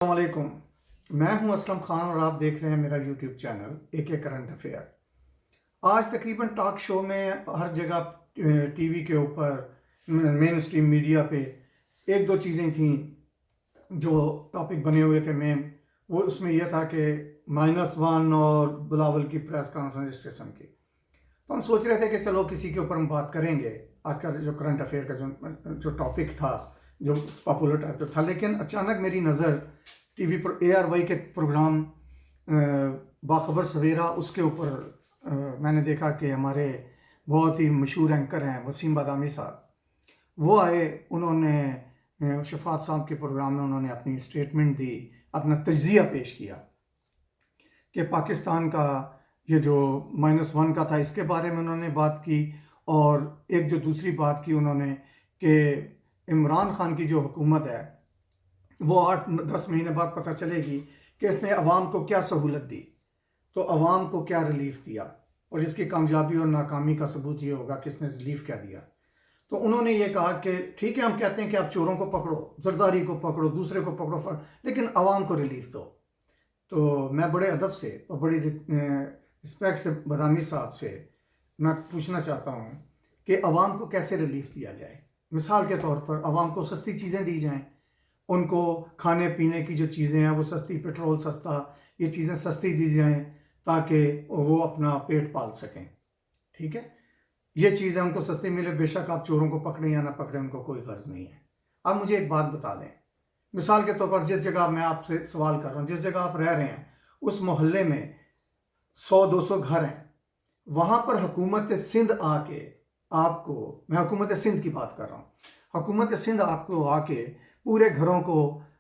वालेकुम। मैं हूं असलम खान और आप देख रहे हैं मेरा यूट्यूब चैनल ए करंट अफेयर। आज तकरीबन टॉक शो में हर जगह टीवी के ऊपर मेन स्ट्रीम मीडिया पे एक दो चीज़ें थीं जो टॉपिक बने हुए थे मेन। वो उसमें यह था कि -1 और बिलावल की प्रेस कॉन्फ्रेंस इस किस्म की। तो हम सोच रहे थे कि चलो किसी के ऊपर हम बात करेंगे। आज का जो करंट अफेयर का जो टॉपिक था, जो पॉपुलर टाइप था, लेकिन अचानक मेरी नज़र टीवी पर ARY के प्रोग्राम बाखबर सवेरा उसके ऊपर मैंने देखा कि हमारे बहुत ही मशहूर एंकर हैं वसीम बादामी साहब, वो आए। उन्होंने शफात साहब के प्रोग्राम में उन्होंने अपनी स्टेटमेंट दी, अपना तज्जिया पेश किया कि पाकिस्तान का ये जो -1 का था इसके बारे में उन्होंने बात की। और एक जो दूसरी बात की उन्होंने कि इमरान खान की जो हुकूमत है वो 8-10 महीने बाद पता चलेगी कि इसने अवाम को क्या सहूलत दी, तो अवाम को क्या रिलीफ दिया, और इसकी कामयाबी और नाकामी का सबूत ये होगा कि इसने रिलीफ क्या दिया। तो उन्होंने ये कहा कि ठीक है, हम कहते हैं कि आप चोरों को पकड़ो, जरदारी को पकड़ो, दूसरे को पकड़ो, लेकिन अवाम को रिलीफ दो। तो मैं बड़े अदब से और बड़ी रिस्पेक्ट से बदामी साहब से मैं पूछना चाहता हूँ कि अवाम को कैसे रिलीफ दिया जाए। मिसाल के तौर पर अवाम को सस्ती चीज़ें दी जाएँ, उनको खाने पीने की जो चीज़ें हैं वो सस्ती, पेट्रोल सस्ता, ये चीज़ें सस्ती दी जाएँ ताकि वो अपना पेट पाल सकें। ठीक है, ये चीज़ें उनको सस्ती मिले, बेशक आप चोरों को पकड़ें या ना पकड़ें, उनको कोई गर्ज नहीं है। अब मुझे एक बात बता दें, मिसाल के तौर पर जिस जगह मैं आपसे सवाल कर रहा हूँ, जिस जगह आप रह रहे हैं उस मोहल्ले में 100-200 घर हैं, वहाँ पर हुकूमत सिंध आके आपको, मैं हुकूमत सिंध की बात कर रहा हूँ, हुकूमत सिंध आपको आके पूरे घरों को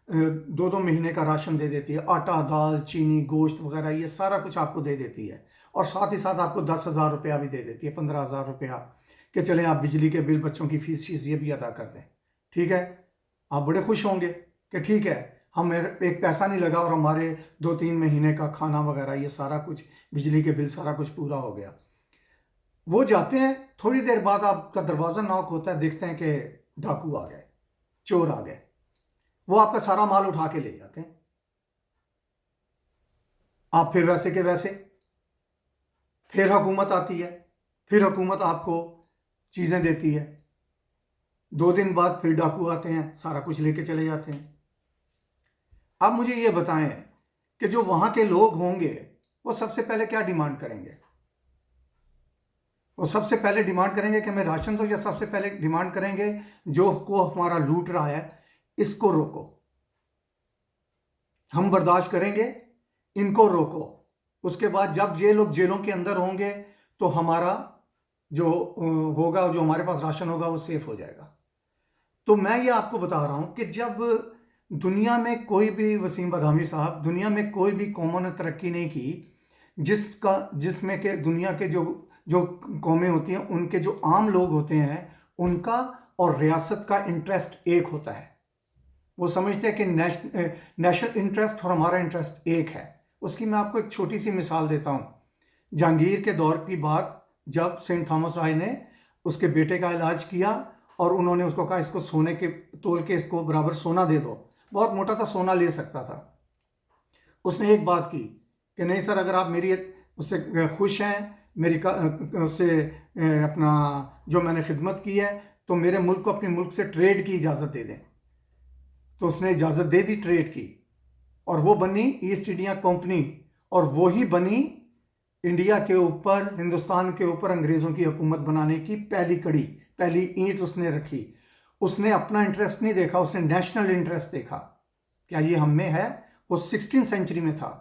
2-2 महीने का राशन दे देती है। आटा, दाल, चीनी, गोश्त वगैरह ये सारा कुछ आपको दे देती है, और साथ ही साथ आपको 10,000 रुपया भी दे देती है, 15,000 रुपया, कि चलें आप बिजली के बिल, बच्चों की फीस ये भी अदा कर दें। ठीक है, आप बड़े खुश होंगे कि ठीक है, हमें एक पैसा नहीं लगा और हमारे 2-3 महीने का खाना वगैरह ये सारा कुछ, बिजली के बिल सारा कुछ पूरा हो गया। वो जाते हैं, थोड़ी देर बाद आपका दरवाज़ा नॉक होता है, देखते हैं कि डाकू आ गए, चोर आ गए, वो आपका सारा माल उठा के ले जाते हैं। आप फिर वैसे के वैसे, फिर हुकूमत आती है, फिर हुकूमत आपको चीज़ें देती है, 2 दिन बाद फिर डाकू आते हैं, सारा कुछ लेके चले जाते हैं। अब मुझे ये बताएं कि जो वहाँ के लोग होंगे वो सबसे पहले क्या डिमांड करेंगे? वो सबसे पहले डिमांड करेंगे कि हमें राशन दो, या सबसे पहले डिमांड करेंगे जो को हमारा लूट रहा है इसको रोको, हम बर्दाश्त करेंगे, इनको रोको। उसके बाद जब ये लोग जेलों के अंदर होंगे तो हमारा जो होगा, जो हमारे पास राशन होगा वो सेफ हो जाएगा। तो मैं ये आपको बता रहा हूँ कि जब दुनिया में कोई भी, वसीम बदामी साहब, दुनिया में कोई भी कौमों ने तरक्की नहीं की जिसमें के दुनिया के जो जो कौमें होती हैं उनके जो आम लोग होते हैं उनका और रियासत का इंटरेस्ट एक होता है। वो समझते हैं कि नेशनल इंटरेस्ट और हमारा इंटरेस्ट एक है। उसकी मैं आपको एक छोटी सी मिसाल देता हूँ। जहांगीर के दौर की बात, जब सेंट थॉमस राय ने उसके बेटे का इलाज किया और उन्होंने उसको कहा इसको सोने के तोल के इसको बराबर सोना दे दो, बहुत मोटा था, सोना ले सकता था। उसने एक बात की कि नहीं सर, अगर आप मेरी उससे खुश हैं, मेरी उससे अपना जो मैंने खिदमत की है, तो मेरे मुल्क को अपने मुल्क से ट्रेड की इजाज़त दे दें। तो उसने इजाज़त दे दी ट्रेड की, और वो बनी ईस्ट इंडिया कंपनी, और वो ही बनी इंडिया के ऊपर, हिंदुस्तान के ऊपर अंग्रेज़ों की हुकूमत बनाने की पहली कड़ी, पहली ईंट उसने रखी। उसने अपना इंटरेस्ट नहीं देखा, उसने नेशनल इंटरेस्ट देखा, क्या ये हम में है। वो 16वीं सेंचुरी में था।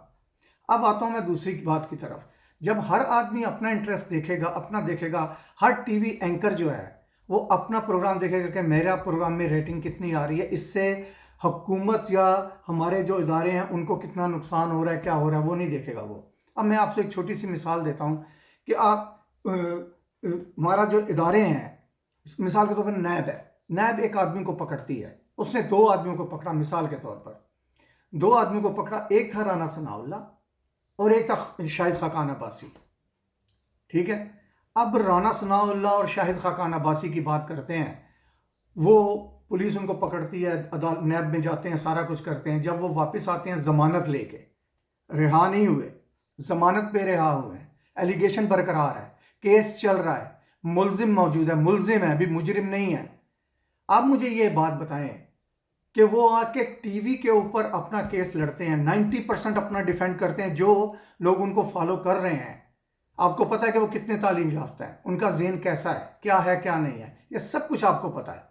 अब आता हूँ मैं दूसरी बात की तरफ। जब हर आदमी अपना इंटरेस्ट देखेगा, अपना देखेगा, हर टीवी एंकर जो है वो अपना प्रोग्राम देखेगा कि मेरा प्रोग्राम में रेटिंग कितनी आ रही है, इससे हुकूमत या हमारे जो इदारे हैं उनको कितना नुकसान हो रहा है, क्या हो रहा है, वो नहीं देखेगा वो। अब मैं आपसे एक छोटी सी मिसाल देता हूँ कि आप हमारा जो इदारे हैं, मिसाल के तौर पर नैब है, नैब एक आदमी को पकड़ती है, उसने 2 आदमियों को पकड़ा, मिसाल के तौर पर 2 आदमियों को पकड़ा, एक था राना सनाउल्लाह और एक था शाहिद खाकान अब्बासी। ठीक है, अब राना सनाउल्लाह और शाहिद खाकान अब्बासी की बात करते हैं। वो पुलिस उनको पकड़ती है, अदालत नैब में जाते हैं, सारा कुछ करते हैं। जब वो वापस आते हैं जमानत लेके, रिहा नहीं हुए, जमानत पे रिहा हुए हैं, एलिगेशन बरकरार है, केस चल रहा है, मुलजिम मौजूद है, मुलजिम है, अभी मुजरिम नहीं है। आप मुझे ये बात बताएं कि वो आके टीवी के ऊपर अपना केस लड़ते हैं, 90% अपना डिफेंड करते हैं। जो लोग उनको फॉलो कर रहे हैं, आपको पता है कि वो कितने तालीम याफ्ता है, उनका ज़हन कैसा है क्या नहीं है, ये सब कुछ आपको पता है।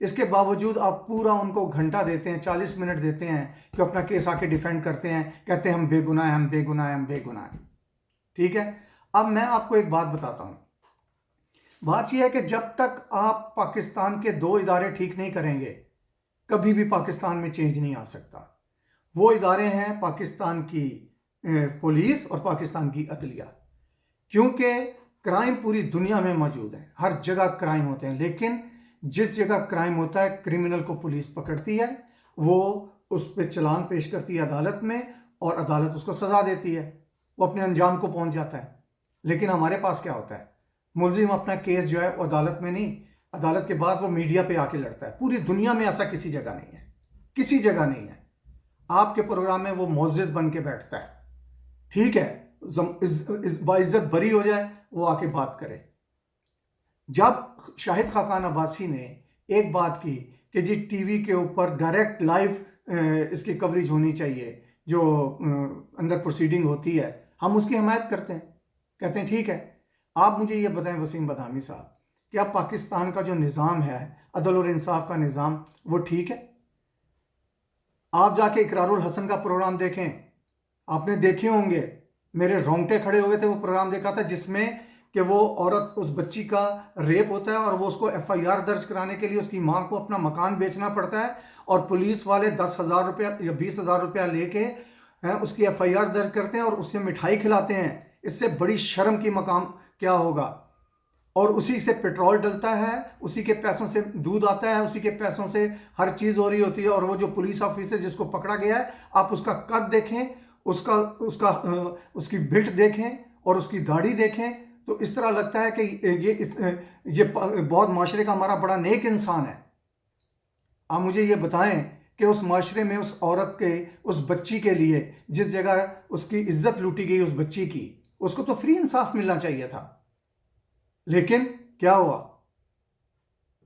इसके बावजूद आप पूरा उनको घंटा देते हैं, 40 मिनट देते हैं कि अपना केस आके डिफेंड करते हैं, कहते हैं हम बेगुनाह हैं, हम बेगुनाह हैं, हम बेगुनाह हैं। ठीक है, अब मैं आपको एक बात बताता हूँ। बात यह है कि जब तक आप पाकिस्तान के दो इदारे ठीक नहीं करेंगे, कभी भी पाकिस्तान में चेंज नहीं आ सकता। वो इदारे हैं पाकिस्तान की पुलिस और पाकिस्तान की अदलिया। क्योंकि क्राइम पूरी दुनिया में मौजूद है, हर जगह क्राइम होते हैं, लेकिन जिस जगह क्राइम होता है क्रिमिनल को पुलिस पकड़ती है, वो उस पर चालान पेश करती है अदालत में और अदालत उसको सज़ा देती है, वो अपने अंजाम को पहुंच जाता है। लेकिन हमारे पास क्या होता है, मुलजिम अपना केस जो है वो अदालत में नहीं, अदालत के बाद वो मीडिया पे आके लड़ता है। पूरी दुनिया में ऐसा किसी जगह नहीं है, किसी जगह नहीं है। आपके प्रोग्राम में वो मोअज़्ज़िज़ बन के बैठता है, ठीक है, बाइज्जत बरी हो जाए वो आके बात करे। जब शाहिद खाकान अब्बासी ने एक बात की कि जी टीवी के ऊपर डायरेक्ट लाइव इसकी कवरेज होनी चाहिए, जो अंदर प्रोसीडिंग होती है, हम उसकी हमायत करते हैं, कहते हैं ठीक है। आप मुझे ये बताएं वसीम बदामी साहब, क्या पाकिस्तान का जो निज़ाम है, अदल और इंसाफ का निज़ाम, वो ठीक है? आप जाके इकरारुल हसन का प्रोग्राम देखें, आपने देखे होंगे, मेरे रोंगटे खड़े हो गए थे। वो प्रोग्राम देखा था जिसमें कि वो औरत, उस बच्ची का रेप होता है और वो उसको FIR दर्ज कराने के लिए उसकी माँ को अपना मकान बेचना पड़ता है, और पुलिस वाले 10,000 रुपया या 20,000 रुपया लेके उसकी FIR दर्ज करते हैं और उसे मिठाई खिलाते हैं। इससे बड़ी शर्म की मकाम क्या होगा? और उसी से पेट्रोल डलता है, उसी के पैसों से दूध आता है, उसी के पैसों से हर चीज़ हो रही होती है। और वो जो पुलिस ऑफिसर जिसको पकड़ा गया है, आप उसका कद देखें, उसका उसका उसकी बिल्ट देखें और उसकी दाढ़ी देखें, तो इस तरह लगता है कि ये बहुत माशरे का हमारा बड़ा नेक इंसान है। आप मुझे ये बताएं कि उस माशरे में उस औरत के, उस बच्ची के लिए जिस जगह उसकी इज्जत लूटी गई, उस बच्ची की, उसको तो फ्री इंसाफ मिलना चाहिए था। लेकिन क्या हुआ?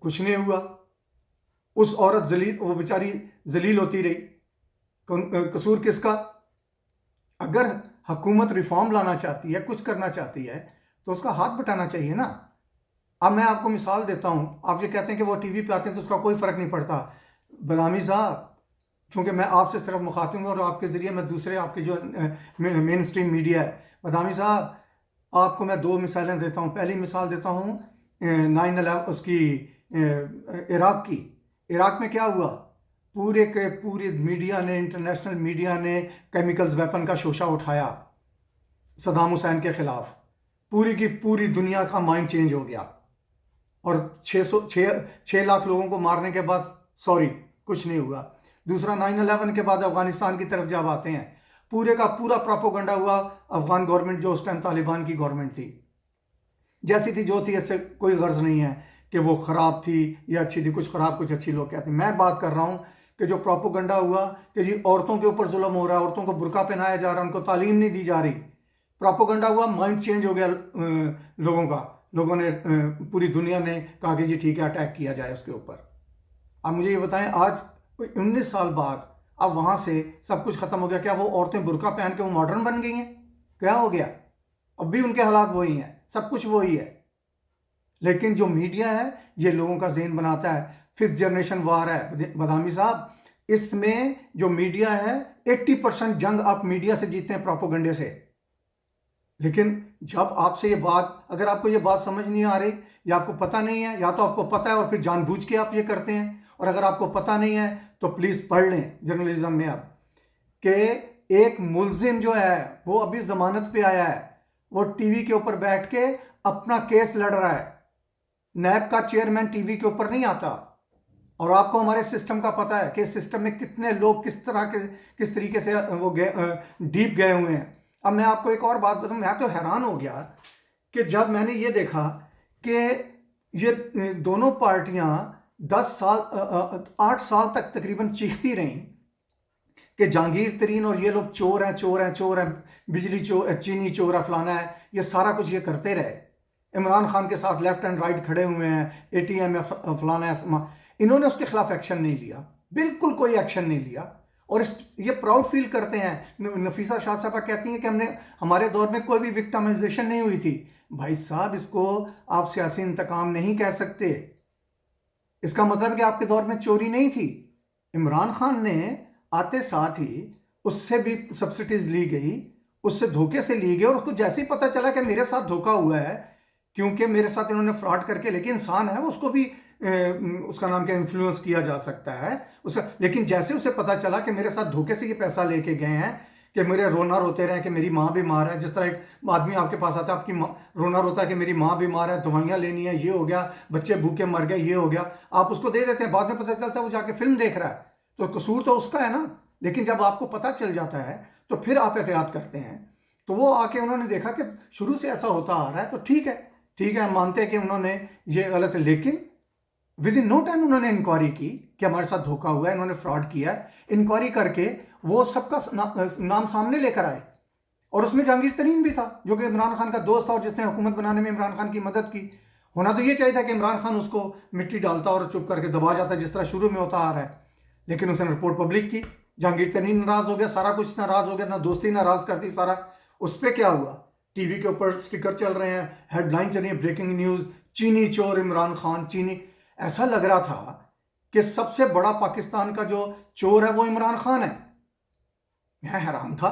कुछ नहीं हुआ। उस औरत जलील, वो बेचारी जलील होती रही। कसूर किसका? अगर हुकूमत रिफॉर्म लाना चाहती है, कुछ करना चाहती है, तो उसका हाथ बटाना चाहिए ना। अब मैं आपको मिसाल देता हूं। आप जो कहते हैं कि वो टीवी पे आते हैं तो उसका कोई फ़र्क नहीं पड़ता। बदामी साहब, क्योंकि मैं आपसे सिर्फ मुखातिब हूँ और आपके ज़रिए मैं दूसरे आपके जो मेन स्ट्रीम मीडिया है, बदामी साहब, आपको मैं दो मिसालें देता हूँ। पहली मिसाल देता हूँ 9/11 उसकी, इराक़ की। इराक़ में क्या हुआ? पूरे के पूरे मीडिया ने, इंटरनेशनल मीडिया ने केमिकल्स वेपन का शोशा उठाया सदाम हुसैन के ख़िलाफ़। पूरी की पूरी दुनिया का माइंड चेंज हो गया और 6 लाख लोगों को मारने के बाद सॉरी कुछ नहीं हुआ। दूसरा, 9/11 के बाद अफगानिस्तान की तरफ जब आते हैं, पूरे का पूरा प्रोपोगंडा हुआ। अफगान गवर्नमेंट जो उस टाइम तालिबान की गवर्नमेंट थी, जैसी थी जो थी, इससे कोई गर्ज नहीं है कि वो ख़राब थी या अच्छी थी, कुछ ख़राब कुछ अच्छी लोग कहते हैं। मैं बात कर रहा हूँ कि जो प्रोपोगंडा हुआ कि जी औरतों के ऊपर जुल्म हो रहा है, औरतों को बुर्का पहनाया जा रहा है, उनको तालीम नहीं दी जा रही, प्रोपोगंडा हुआ, माइंड चेंज हो गया लोगों का। लोगों ने, पूरी दुनिया ने कहा कि जी ठीक है, अटैक किया जाए उसके ऊपर। अब मुझे ये बताएं, आज 19 साल बाद अब वहाँ से सब कुछ ख़त्म हो गया। क्या वो औरतें बुर्का पहन के वो मॉडर्न बन गई हैं? क्या हो गया? अब भी उनके हालात वही हैं, सब कुछ वही है। लेकिन जो मीडिया है ये लोगों का ज़हन बनाता है। 5th जनरेशन वार है बदामी साहब। इसमें जो मीडिया है, 80% जंग आप मीडिया से जीतते हैं, प्रोपोगंडे से। लेकिन जब आपसे ये बात, अगर आपको ये बात समझ नहीं आ रही या आपको पता नहीं है, या तो आपको पता है और फिर जानबूझ के आप ये करते हैं, और अगर आपको पता नहीं है तो प्लीज़ पढ़ लें जर्नलिज्म में अब कि एक मुलजिम जो है वो अभी ज़मानत पे आया है, वो टीवी के ऊपर बैठ के अपना केस लड़ रहा है। नैब का चेयरमैन टीवी के ऊपर नहीं आता। और आपको हमारे सिस्टम का पता है कि इस सिस्टम में कितने लोग किस तरीके से वो डीप गए हुए हैं। अब मैं आपको एक और बात बताऊं, मैं तो हैरान हो गया कि जब मैंने ये देखा कि ये दोनों पार्टियां 8 साल तक तकरीबन चीखती रहीं कि जहांगीर तरीन और ये लोग चोर हैं, चोर हैं, चोर हैं, बिजली चोर, चीनी चोर है, फलाना है, ये सारा कुछ ये करते रहे। इमरान खान के साथ लेफ्ट एंड राइट खड़े हुए हैं, ATM है, फलाना है। इन्होंने उसके खिलाफ एक्शन नहीं लिया, बिल्कुल कोई एक्शन नहीं लिया। और ये प्राउड फील करते हैं। नफीसा शाह साहबा कहती हैं कि हमारे दौर में कोई भी विक्टिमाइजेशन नहीं हुई थी। भाई साहब, इसको आप सियासी इंतकाम नहीं कह सकते। इसका मतलब कि आपके दौर में चोरी नहीं थी। इमरान खान ने आते साथ ही उससे भी सब्सिडीज ली गई, उससे धोखे से ली गई, और उसको जैसे ही पता चला कि मेरे साथ धोखा हुआ है, क्योंकि मेरे साथ इन्होंने फ्रॉड करके, लेकिन इंसान है, उसको भी उसका नाम क्या, इन्फ्लुएंस किया जा सकता है उसका। लेकिन जैसे उसे पता चला कि मेरे साथ धोखे से ये पैसा लेके गए हैं, कि मेरे रोना रोते रहे कि मेरी माँ बीमार है, जिस तरह एक आदमी आपके पास आता है, आपकी माँ रोना रोता है कि मेरी माँ बीमार है, दवाइयाँ लेनी है, ये हो गया, बच्चे भूखे मर गए, ये हो गया, आप उसको दे देते हैं। बाद में पता चलता है वो जाके फिल्म देख रहा है, तो कसूर तो उसका है ना। लेकिन जब आपको पता चल जाता है तो फिर आप एहतियात करते हैं। तो वो आके उन्होंने देखा कि शुरू से ऐसा होता आ रहा है, तो ठीक है, ठीक है, हम मानते हैं कि उन्होंने ये गलत है। लेकिन विद इन नो टाइम उन्होंने इंक्वायरी की कि हमारे साथ धोखा हुआ है, इन्होंने फ्रॉड किया है। इंक्वायरी करके वो सबका नाम सामने लेकर आए, और उसमें जहांगीर तरीन भी था, जो कि इमरान खान का दोस्त था और जिसने हुकूमत बनाने में इमरान खान की मदद की। होना तो ये चाहिए था कि इमरान खान उसको मिट्टी डालता और चुप करके दबा जाता, जिस तरह शुरू में होता आ रहा है। लेकिन उसने रिपोर्ट पब्लिक की, जहांगीर तरीन नाराज हो गया, सारा कुछ नाराज हो गया, ना दोस्ती नाराज करती सारा। उस पर क्या हुआ, टीवी के ऊपर स्टिकर चल रहे हैं, हेडलाइन चल रही है, ब्रेकिंग न्यूज, चीनी चोर इमरान खान, चीनी। ऐसा लग रहा था कि सबसे बड़ा पाकिस्तान का जो चोर है वो इमरान खान है। मैं हैरान था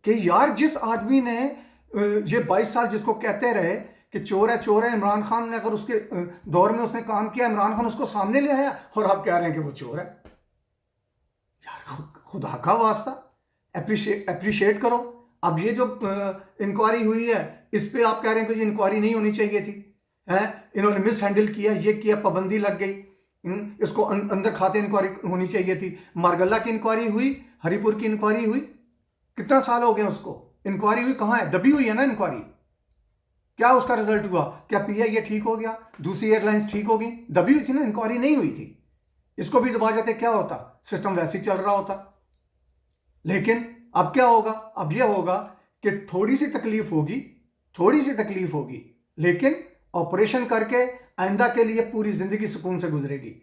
कि यार, जिस आदमी ने ये 22 साल जिसको कहते रहे कि चोर है, चोर है, इमरान खान ने अगर उसके दौर में उसने काम किया, इमरान खान उसको सामने ले आया, और आप कह रहे हैं कि वो चोर है। यार, खुदा का वास्ता, अप्रिशिएट करो। अब ये जो इंक्वायरी हुई है, इस पे आप कह रहे हैं कि इंक्वायरी नहीं होनी चाहिए थी, है, इन्होंने मिस हैंडल किया, ये किया, पाबंदी लग गई। इसको अंदर खाते इंक्वायरी होनी चाहिए थी। मारगल्ला की इंक्वायरी हुई, हरिपुर की इंक्वायरी हुई, कितना साल हो गए उसको, इंक्वायरी हुई कहाँ है, दबी हुई है ना इंक्वायरी। क्या उसका रिजल्ट हुआ, क्या PIA ठीक हो गया, दूसरी एयरलाइंस ठीक हो गई, दबी हुई थी ना, इंक्वायरी नहीं हुई थी। इसको भी दबा जाते, क्या होता, सिस्टम वैसे ही चल रहा होता। लेकिन अब क्या होगा, अब यह होगा कि थोड़ी सी तकलीफ होगी, थोड़ी सी तकलीफ होगी, लेकिन ऑपरेशन करके आइंदा के लिए पूरी जिंदगी सुकून से गुजरेगी।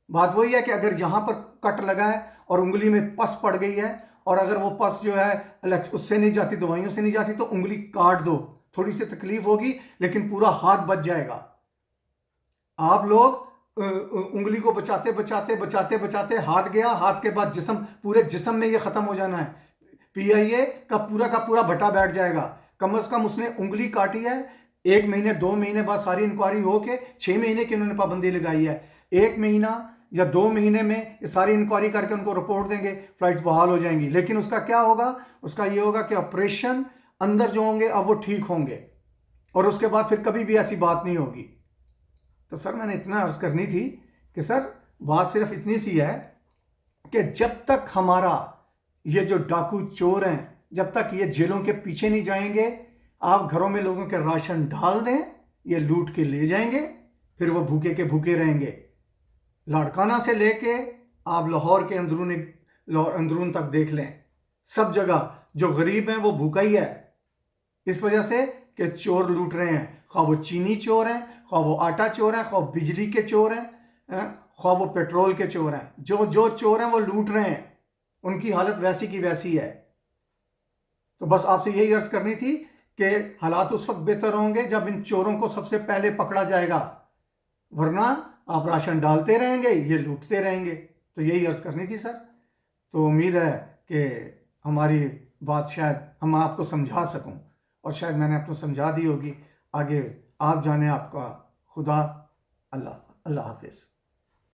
बात वही है कि अगर यहां पर कट लगा है और उंगली में पस पड़ गई है, और अगर वो पस जो है उससे नहीं जाती, दवाइयों से नहीं जाती, तो उंगली काट दो, थोड़ी सी तकलीफ होगी, लेकिन पूरा हाथ बच जाएगा। आप लोग उंगली को बचाते बचाते बचाते बचाते हाथ गया, हाथ के बाद जिस्म, पूरे जिस्म में ये खत्म हो जाना है। PIA का पूरा भट्टा बैठ जाएगा। कम से कम उसने उंगली काटी है, 1 महीने 2 महीने बाद सारी इंक्वायरी होके 6 महीने की उन्होंने पाबंदी लगाई है। 1 महीना या 2 महीने में ये सारी इंक्वायरी करके उनको रिपोर्ट देंगे, फ्लाइट्स बहाल हो जाएंगी। लेकिन उसका क्या होगा, उसका ये होगा कि ऑपरेशन अंदर जो होंगे अब वो ठीक होंगे, और उसके बाद फिर कभी भी ऐसी बात नहीं होगी। तो सर, मैंने इतना अर्ज करनी थी कि सर, बात सिर्फ इतनी सी है कि जब तक हमारा ये जो डाकू चोर हैं, जब तक ये जेलों के पीछे नहीं जाएंगे, आप घरों में लोगों के राशन डाल दें, ये लूट के ले जाएंगे, फिर वो भूखे के भूखे रहेंगे। लाड़काना से लेके आप लाहौर के अंदरून तक देख लें, सब जगह जो गरीब हैं वो भूखा ही है, इस वजह से कि चोर लूट रहे हैं। खा वो चीनी चोर हैं, खा वो आटा चोर हैं, खा वो बिजली के चोर हैं, खा वो पेट्रोल के चोर हैं, जो जो चोर हैं वो लूट रहे हैं, उनकी हालत वैसी की वैसी है। तो बस आपसे यही अर्ज करनी थी कि हालात उस वक्त बेहतर होंगे जब इन चोरों को सबसे पहले पकड़ा जाएगा, वरना आप राशन डालते रहेंगे, ये लूटते रहेंगे। तो यही अर्ज करनी थी सर। तो उम्मीद है कि हमारी बात शायद हम आपको समझा सकूं, और शायद मैंने आपको समझा दी होगी। आगे आप जाने, आपका खुदा। अल्लाह हाफिज़।